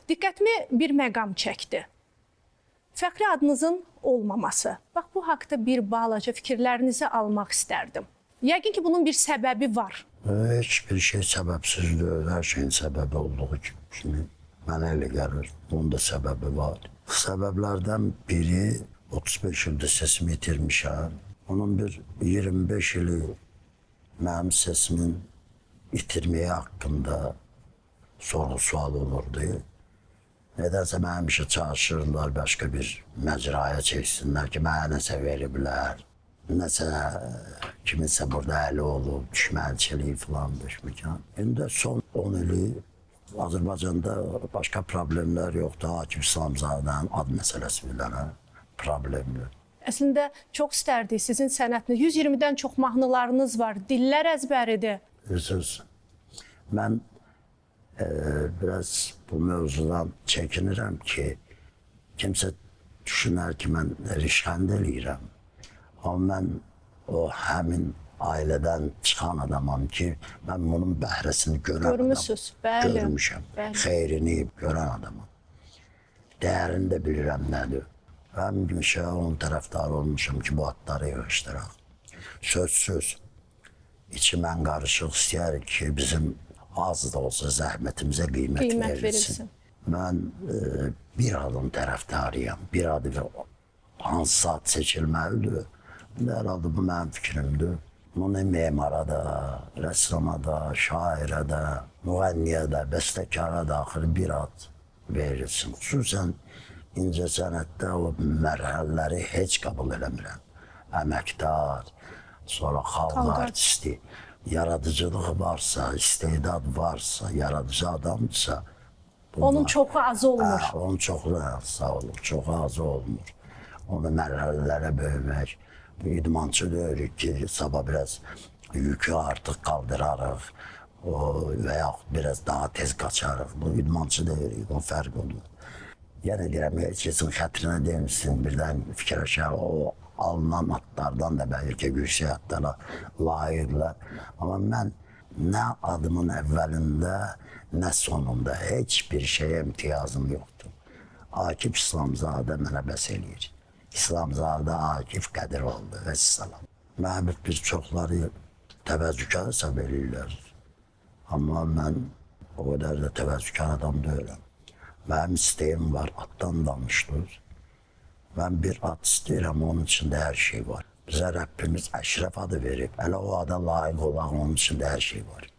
Diqqətimi bir məqam çəkdi. Fəxri adınızın olmaması. Bax, bu haqda bir balaca fikirlərinizi almaq istərdim. Yəqin ki, bunun bir səbəbi var. Heç bir şey səbəbsiz deyil. Hər şeyin səbəbi olduğu kimi mənə elə gəlir. Bunun da səbəbi var. Səbəblərdən biri 35 ildir sesimi itirmişəm. Onun bir 25 ili mənim sesimin itirməyi haqqında sorğu-sual olurdu. Nədənsə mənə həmişə çalışırlar başqa bir məcraya çəksinlər ki, mənə nəsə veriblər. Nəsə kiminsə burada əli olub, düşmənçiliyi falan düşməkən. İndi son 10 ili Azərbaycanda başqa problemlər yoxdur. Akif İslamzadənin ad məsələsi bilənə problemdir. Əslində çox istərdik sizin sənətiniz. 120-dən çox mahnılarınız var, dillər əzbəridir. Bilirsiniz, mən biraz bu mövzudan çəkinirəm ki, kimsə düşünər ki, mən rişxənd eləyirəm. Amma mən o həmin ailədən çıxan adamam ki, mən bunun bəhrəsini görən Görmüsünüz, adamam. bəli. Görmüşəm, Bəli. xeyrini görən adamam. Dəyərini də bilirəm nədir. Mən həmişə onun tərəfdarı olmuşam ki, bu adları yığışdıraq. Sözsüz, içimən qarışıq istəyərik ki, bizim az da olsa zəhmətimizə qiymət verilsin. Mən bir adın tərəfdarıyam. Bir adı hansı ad seçilməlidir. Herhalde bu mənim fikrimdir. Bunu memara da, rəssama da, şairə də, müğənniyə də, bəstəkara da axır bir ad verilsin. Xüsusən incəsənətdə o mərhələləri heç qəbul eləmirəm. Əməkdar, sonra xalq artisti, yaradıcılığı varsa, istedad varsa, yaradıcı adamdırsa, Onun çoxu azı olmur. Onun çoxu sağ olur, çoxu azı olmur. Onu mərhələlərə böyümək. İdmançı deyirik ki, sabah biraz yükü artıq qaldırarıq və yaxud biraz daha tez qaçarıq. Bu idmançı deyirik, o fərq olur. Yəni deyirəm, heç kesin xətrinə demişsin, birdən fikirləşər, o alınan atlardan da bəlkə yüksək atlara layiqlər. Amma mən nə adımın əvvəlində, nə sonunda heç bir şeyə imtiyazım yoxdur. Akif İslamzadə mənə bəs eləyir. İslamzadə Akif Qədiroğlu və salam. Mənə bir çoxları təvəzzükar hesab edirlər. Amma mən o qədər də təvəzzükar adam deyiləm. Mənim istəyim var, addan danışdınız. Mən bir ad istəyirəm, onun içində hər şey var. Bizə Rəbbimiz Əşrəf adı verib. Hələ o ada layiq olaq, onun içində hər şey var.